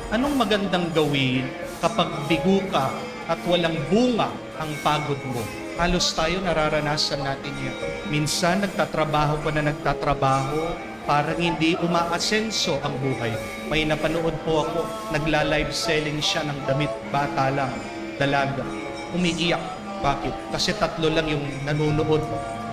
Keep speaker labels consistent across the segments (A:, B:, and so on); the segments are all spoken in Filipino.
A: Anong magandang gawin kapag bigo ka at walang bunga ang pagod mo? Halos tayo nararanasan natin yan. Minsan nagtatrabaho pa na nagtatrabaho, parang hindi umaasenso ang buhay. May napanood po ako, nagla-live selling siya ng damit, bata lang, dalaga. Umiiyak. Bakit? Kasi 3 lang yung nanonood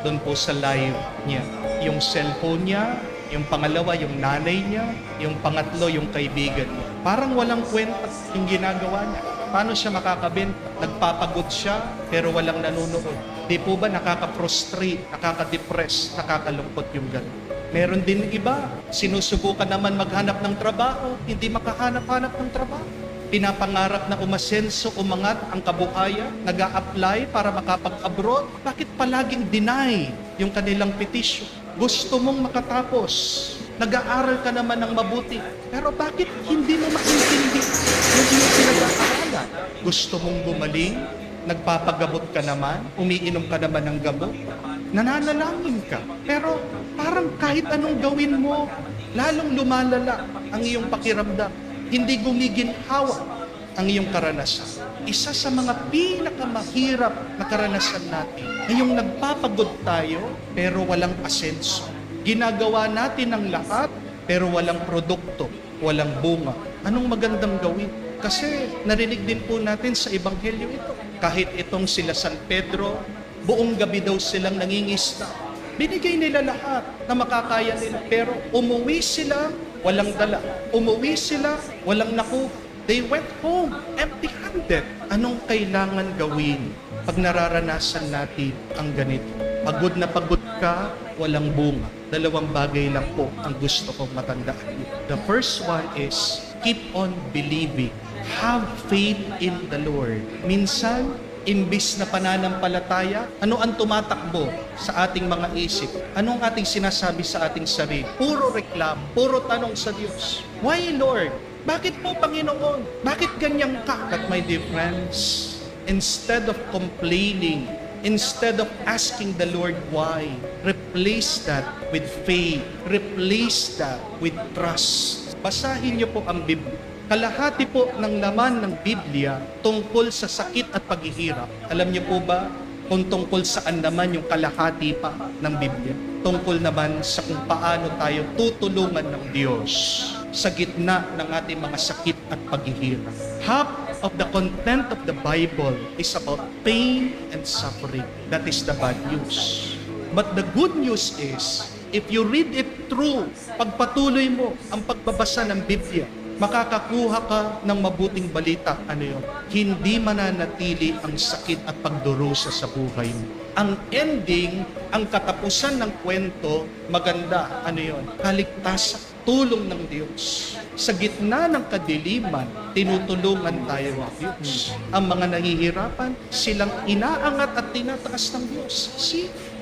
A: doon po sa live niya. Yung cellphone niya, yung pangalawa, yung nanay niya, yung pangatlo, yung kaibigan niya. Parang walang kwenta yung ginagawa niya. Paano siya makakabenta? Nagpapagod siya, pero walang nanonood. Di po ba nakaka-frustrate, nakaka-depress, nakakalungkot yung gano'n? Meron din iba, sinusubukan naman maghanap ng trabaho, hindi makahanap-hanap ng trabaho. Pinapangarap na umasenso, umangat ang kabuhayan, nag-a-apply para makapag-abroad. Bakit palaging deny yung kanilang petition? Gusto mong makatapos, nag-aaral ka naman ng mabuti, pero bakit hindi mo maintindi yung iyong pinag-aaralan? Gusto mong gumaling, nagpapagamot ka naman, umiinom ka naman ng gamot, nananalangin ka, pero parang kahit anong gawin mo, lalong lumalala ang iyong pakiramdam. Hindi gumiginhawa ang iyong karanasan. Isa sa mga pinakamahirap na karanasan natin ay yung nagpapagod tayo pero walang asenso. Ginagawa natin ang lahat pero walang produkto, walang bunga. Anong magandang gawin? Kasi narinig din po natin sa Ebanghelyo ito. Kahit itong sila San Pedro, buong gabi daw silang nangingisda. Binigay nila lahat na makakaya nila pero umuwi sila walang dala. Umuwi sila, walang nakuha. They went home empty-handed. Anong kailangan gawin pag nararanasan natin ang ganito? Pagod na pagod ka, walang bunga. 2 bagay lang po ang gusto kong matandaan. The first one is, keep on believing. Have faith in the Lord. Minsan, imbis na pananampalataya, ano ang tumatakbo sa ating mga isip? Ano ang ating sinasabi sa ating sarili? Puro reklamo, puro tanong sa Diyos. Why, Lord? Bakit po, Panginoon? Bakit ganyan ka? But my dear friends, instead of complaining, instead of asking the Lord why, replace that with faith. Replace that with trust. Basahin niyo po ang Biblia. Kalahati po ng laman ng Biblia tungkol sa sakit at paghihirap. Alam niyo po ba kung tungkol saan naman yung kalahati pa ng Biblia? Tungkol naman sa kung paano tayo tutulungan ng Diyos sa gitna ng ating mga sakit at paghihirap. Half of the content of the Bible is about pain and suffering. That is the bad news. But the good news is, if you read it through, pagpatuloy mo ang pagbabasa ng Biblia, makakakuha ka ng mabuting balita. Ano yun? Hindi mananatili ang sakit at pagdurusa sa buhay mo. Ang ending, ang katapusan ng kwento, maganda. Ano yun? Kaligtasan, tulong ng Diyos. Sa gitna ng kadiliman, tinutulungan tayo ng Diyos. Ang mga nahihirapan, silang inaangat at tinataas ng Diyos.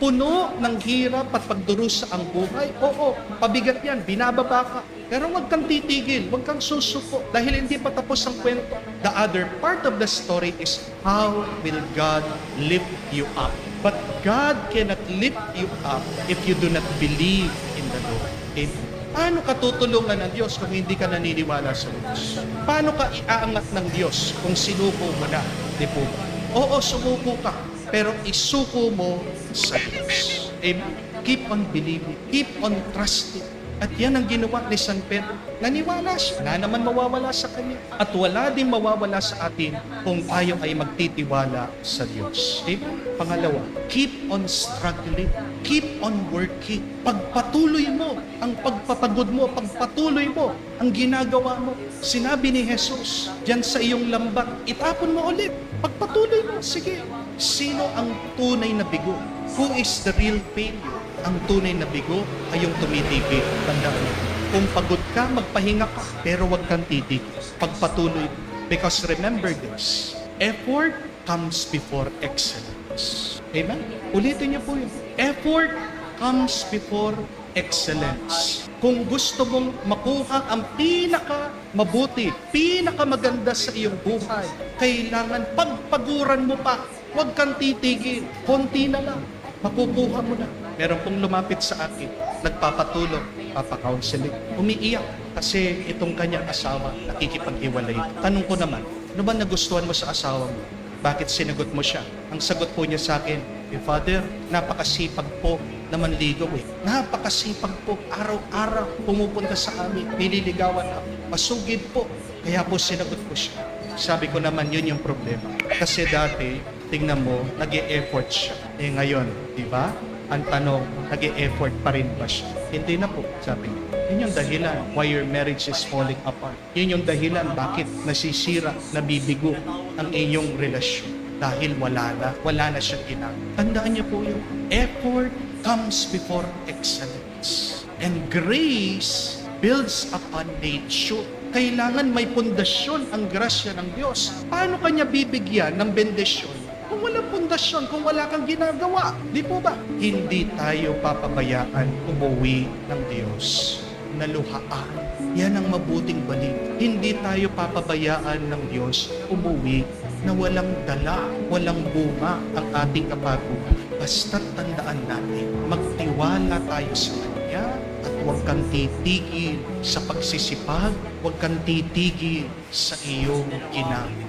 A: Puno ng hirap at pagdurusa ang buhay. Oo, pabigat yan, binababa ka. Pero huwag kang titigil, huwag kang susuko dahil hindi pa tapos ang kwento. The other part of the story is how will God lift you up? But God cannot lift you up if you do not believe in the Lord. Amen. Paano ka tutulungan ng Diyos kung hindi ka naniniwala sa Diyos? Paano ka iaangat ng Diyos kung sinuko mo na? Di po ba? Oo, sumuko ka, pero isuko mo sa Diyos. Amen. Keep on believing. Keep on trusting. At yan ang ginawa ni San Pedro. Naniwala siya. Wala naman mawawala sa kanya. At wala din mawawala sa atin kung tayo ay magtitiwala sa Diyos. Amen? Pangalawa, keep on struggling. Keep on working. Pagpatuloy mo ang pagpapagod mo, pagpatuloy mo ang ginagawa mo. Sinabi ni Jesus, diyan sa iyong lambat, itapon mo ulit. Pagpatuloy mo, sige. Sino ang tunay na bigo? Who is the real failure? Ang tunay na bigo ay yung tumitigil. Tandaan mo. Kung pagod ka, magpahinga ka. Pero huwag kang titigil. Pagpatuloy. Because remember this, effort comes before excellence. Amen? Ulitin niyo po yun. Effort comes before excellence. Kung gusto mong makuha ang pinaka-mabuti, pinaka-maganda sa iyong buhay, kailangan pagpaguran mo pa. Huwag kang titigil. Konti na lang. Makukuha mo na. Meron pong lumapit sa akin, nagpapatulong, papakounseling, umiiyak kasi itong kanyang asawa nakikipag-iwalay. Tanong ko naman, ano ba nagustuhan mo sa asawa mo? Bakit sinagot mo siya? Ang sagot po niya sa akin, Father, napakasipag po na manligaw eh. Napakasipag po, araw-araw pumupunta sa amin, nililigawan ako. Masugid po. Kaya po sinagot ko siya. Sabi ko naman, yun yung problema. Kasi dati, tingnan mo, nag-e-effort siya. Eh ngayon, di ba? Ang tanong, nag-e-effort pa rin ba siya? Hindi na po, sabi niya. Yun yung dahilan why your marriage is falling apart. Yun yung dahilan bakit nasisira, nabibigo ang inyong relasyon. Dahil wala na siyang ginagawa. Tandaan niyo po yun. Effort comes before excellence. And grace builds upon nature. Kailangan may pundasyon ang grasya ng Diyos. Paano kanya bibigyan ng bendisyon? Kung walang pundasyon, kung wala kang ginagawa. Di po ba? Hindi tayo papabayaan umuwi ng Diyos. Naluhaan. Yan ang mabuting balita. Hindi tayo papabayaan ng Diyos umuwi na walang dala, walang bunga ang ating kapaguran. Basta't tandaan natin, magtiwala tayo sa Kanya at huwag kang titigil sa pagsisipag, huwag kang titigil sa iyong ginagawa.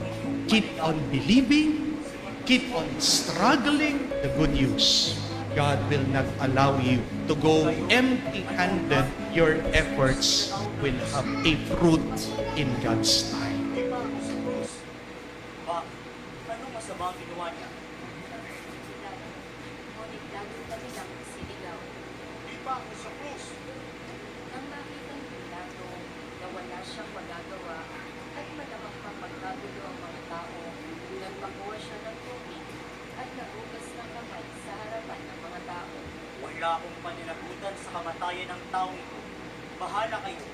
A: Keep on believing, keep on struggling. The good news, God will not allow you to go empty-handed. Your efforts will have a fruit in God's time.
B: Anong masama ang ginawa niya?
C: Ngunit lalo kami lang sinigaw.
B: Di ba ako sa krus?
C: Nang makita ni Pilato na wala siyang magagawa at malamang pang magkagulo ang mga tao, nagpakuha siya ng tubig at nagugas ng kamay sa harapan ng mga tao.
B: Wala akong paninagutan sa kamatayan ng taong ito. Bahala kayo.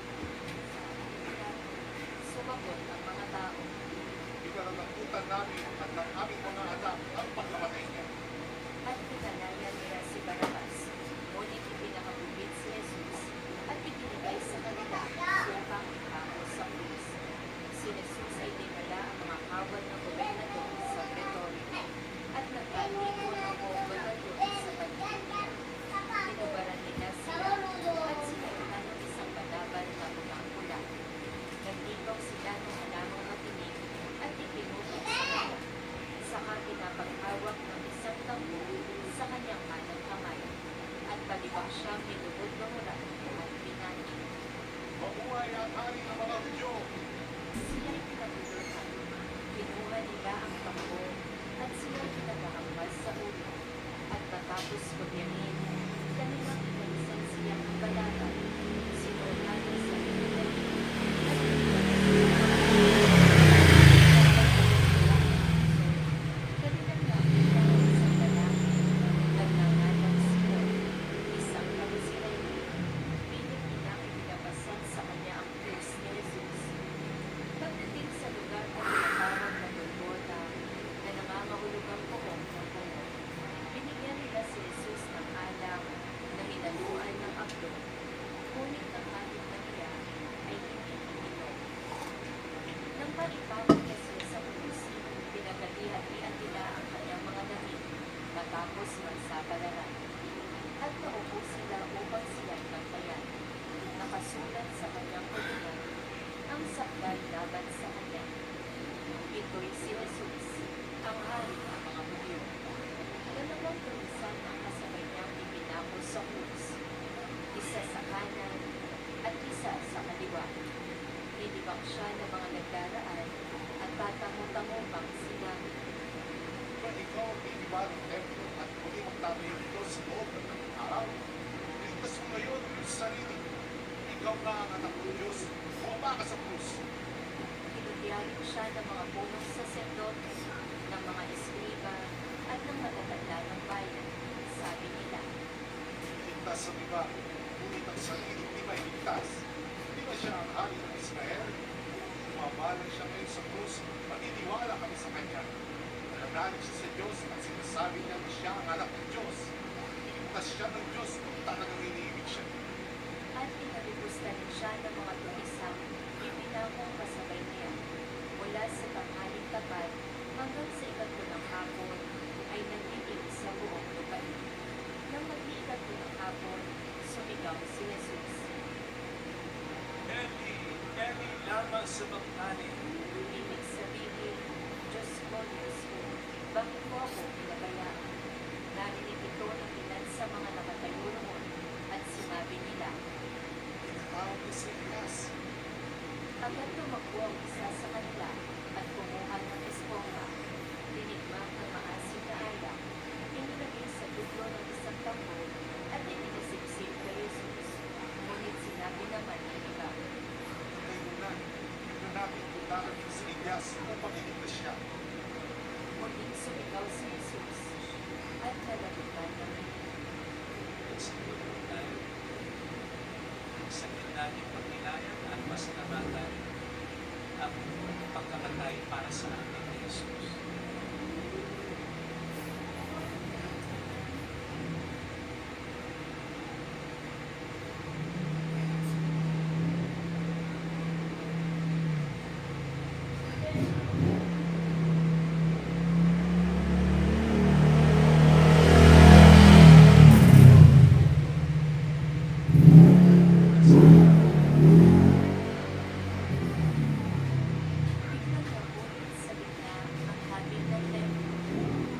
C: Sumagot ang mga tao.
D: Pinalalagutan namin at ng aming mga anak ang pagkamatay niya.
C: At pinalaya nila si Barabas. Ngunit ipinakagubit si Jesus at ibinigay sa kanila upang ipako sa krus. Si Jesus ay dinala ang mga kawal ng gobernador sa Pretorio at nagkatipon ang buong gobernador sa paligid niya. Tinubaran nila sila at sinalihan ng isang balaban na pulang-pula. Nagtikaw sila ng halamang matinig at ipinutol sa kanya. Saka pinapaghawak ng isang tambo sa kanyang kanang kamay at palibak siyang nilubod ng ulan at pinati.
D: Mabuhay ang hari ng mga Hudyo!
C: Sila'y pinatulungan. Kinuha nila ang tambo at sila'y pinaghahampas sa ulo. At matapos kunyanin, kanilang inalisan siyang balatan. Sinuulan ng sarili ng kanilang nakita ang isang lalaki. Nagngangalang Simon, isang Pangasilayo. Pilit nilang ipinapasan sa kanya ang krus ni Jesus. Pagdating sa lugar na tinatawag na Golgotha, na nangangahulog ang poong ng puno, binigyan nila si Jesus ng alak na hinaluan ng aplo, ngunit ang kahit na niya ay hindi ininom. Nang maipawag niya siya sa krus, pinagalihan-ian nila ang kanyang mga damit matapos magsabalaran. At naupo sila upang siya'y bantayan. Nakasulat sa kanyang kulungan ang saklay laban sa kanya. Ito'y si Jesus, ang hari ng mga Hudyo. Dalawang tulisan ang kasabay niyang ipinako sa krus, isa sa kanan at isa sa kaliwa. Nilibak siya ng mga nagdaraan at tatango-tango pang sila.
D: Di ba ikaw ang tiniba ng templo at muli magtatayo dito sa loob ng tatlong araw? Ligtas mo ngayon ang sarili. Ikaw na ang anak ng Diyos. Bumaba ka sa krus.
C: Inudyari siya ng mga punong saserdote, ng mga eskriba, at ng matatanda ng bayan. Sabi nila,
D: Ligtas sa iba, ngunit ang sarili di ba iligtas? Di ba siya ang hari ng Israel? Bumabalan siya ngayon sa krus, maniniwala kami sa kanya. Nananalig siya sa Diyos at sinasabi niya na siya ang anak ng Diyos. Iligtas siya ng Diyos kung talagang iniibig siya.
C: at pinalibusta rin siya ng mga tulisang ipinakong kasabay niya. Mula sa tanghaling tapat hanggang sa ikatlo ng hapon ay nagiging sa buong lupain. Nang mag-iikatlo
E: sa bangkali.
C: Ibig sabihin, Diyos ko, Diyos ko, bakit mo ako pinabayaan? Narinig ito ng ilan sa mga nakatayo roon at sinabi nila,
D: Tinatawag niya si Elias.
C: agad tumakbo ang isa sa kanila at kumuha ng esponga. Tinigmang ang maasim na alak, inilagay sa dulo ng isang tambol at ininisipsip kay Jesus. Ngunit sinabi naman ng iba,
D: Patay muna. Tignan natin kung darating si Elias upang iligtas siya.
C: muling sumigaw si Jesus at nalabutan ng
E: Nagsiguro tayo. Sa gitna ng pagnilayan at pasalamatan ang pagkamatay para sa atin ni Jesus.
C: biglang nabulit sa gitna ang habil ng templo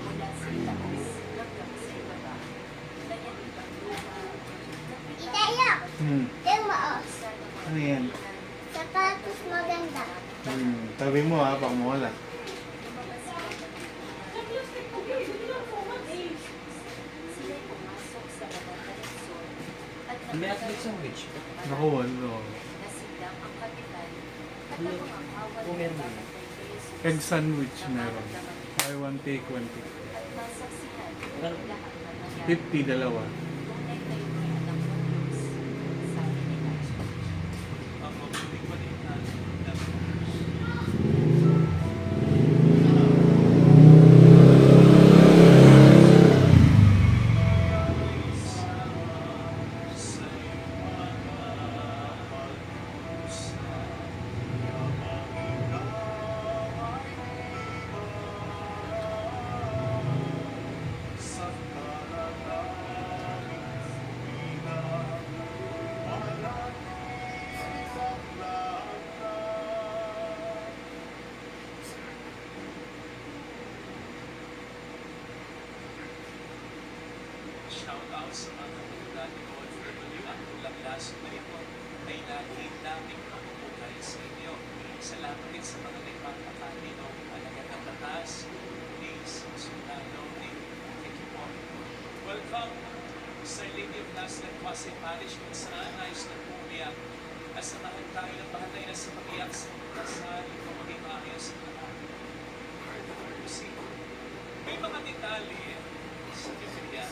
C: mula sa itaas hanggang sa ibaba. Nayanig ang lupa,
F: Itayo! Tingnan mo, oh.
G: Ano yan?
F: Sapatos maganda.
G: Tabi mo ha, baka mawala.
C: Sila'y pumasok sa laman na Luzon at
H: May athlete sandwich.
G: Naku, ano.
C: Nasilang ang kapitan at ang mga kawal
H: Kung
C: na
H: meron.
C: babantay kay Jesus
G: Egg sandwich
C: na
G: meron.
C: maramdaman
G: Buy one, take one.
C: at masaksihan
H: Well,
C: ang lahat ng nangyari.
G: 50, dalawa.
C: Tunay na ito'y anak ng Diyos, sabi nila.
E: Ang mabuting balita ng shout out sa mga kapatid ni OFW at kulaklas na ito ay naging naming mabubuhay sa inyo. Salamat din sa mga nagpapakali ng alaga ng batas, police, sundalo, thank you po. Welcome sa Lady of Nazareth Pasay Parish kung saan ayos na pumiyak at samahan tayo ng bahatay na sa pag-iyak sa kasal ito maging maayos sa lahat. See, may mga detalye sa Biblia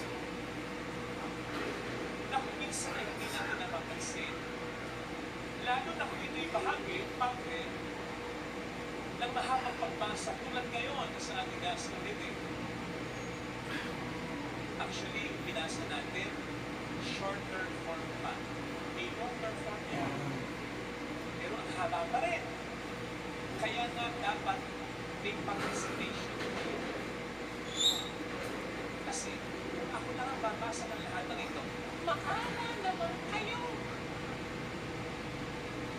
E: na kung minsan ay hindi natin napapansin. Lalo na kung ito'y bahagi, bakit ng mahabang pagbasa tulad ngayon sa ating gospel reading. Actually, binasa natin shorter form pa. May longer form yan. Pero ang haba pa rin. Kaya nga dapat may participation. Kasi ako lang ang babasa ng lahat ng ito. Mahala naman kayo!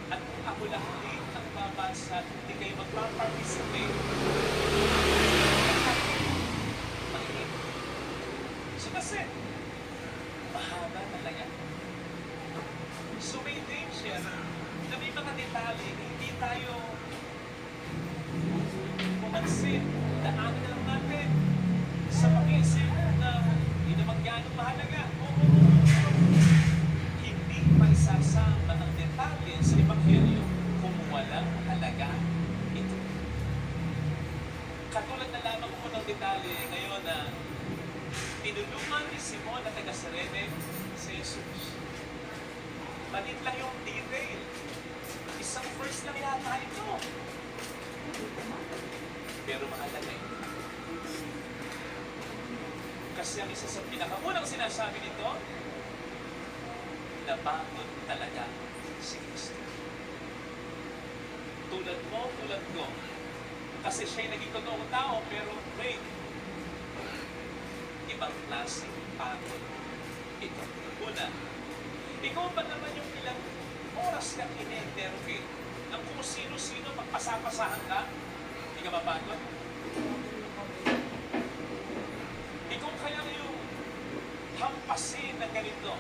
E: At kung ako lang din ang babasa at hindi kayo magpaparticipate, makinig. So kasi, mahaba talaga. So may danger na may mga detalye na hindi tayo pumansin. Daanan na lang natin sa pag-iisip na hindi naman ganong mahalaga. Hindi maisasama ang detalye sa Ebanghelyo kung walang halaga ito. Katulad na lamang po ng detalye ngayon na tinulungan ni Simon na taga Cirene si Jesus. Malit lang yung detail. Isang verse lang yata ito. Pero mahalaga ito. Kasi ang isa sa pinakaunang sinasabi nito, nabangon talaga si Kristo. Tulad mo, tulad ko. Kasi siya'y naging totoong tao, pero wait, ibang klaseng pagod. Ito, una, ikaw ba naman yung ilang oras ka in-interrogate ng kung sino-sino, pagpasapasahan ka, hindi ka mapagod. Ikaw kaya yung hampasin ng ganito,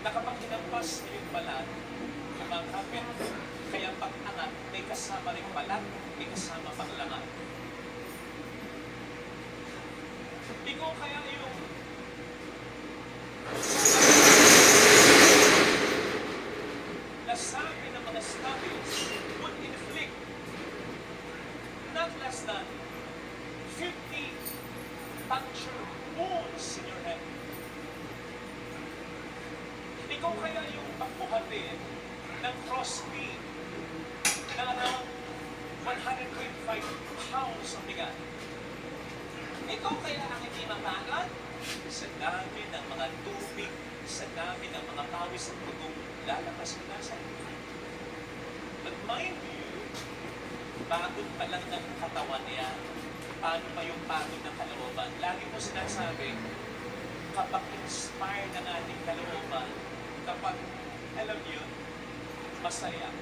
E: na kapag hinampas mo yung balat, kumakapit, kaya pag-angat, may kasama rin balat, may kasama pang langat. Ikaw kaya yung nasabi ng mga studies would inflict not less than 50 puncture wounds in your head. Ikaw kaya yung pagbuhatin ng crossbeam na around 125 pounds ang bigat. Ikaw kaya ang hindi mapagod? Sa dami ng mga tubig, sa dami ng mga pawis at dugong lalabas mo nasa iyo. But mind you, pagod pa lang ng katawan niya. Paano pa yung pagod ng kalooban? Lagi mo sinasabi, kapag inspired ng ating kalooban, kapag, alam niyo, masaya,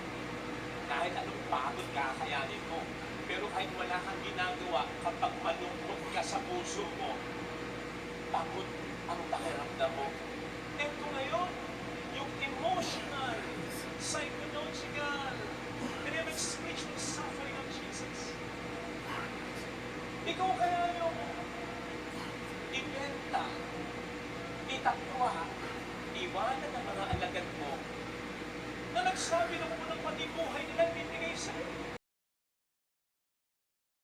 E: kahit anong pagod kakayanin mo. Pero kahit wala kang ginagawa, kapag malungkot ka sa puso mo, pagod ang pakiramdam mo. Ito ngayon, yung emotional, psychological, and even spiritual suffering of Jesus. Ikaw kaya yung ibenta, itakwa, iwanan ng mga alagad mo na nagsabi ng unang pati buhay nila binigay sa'yo.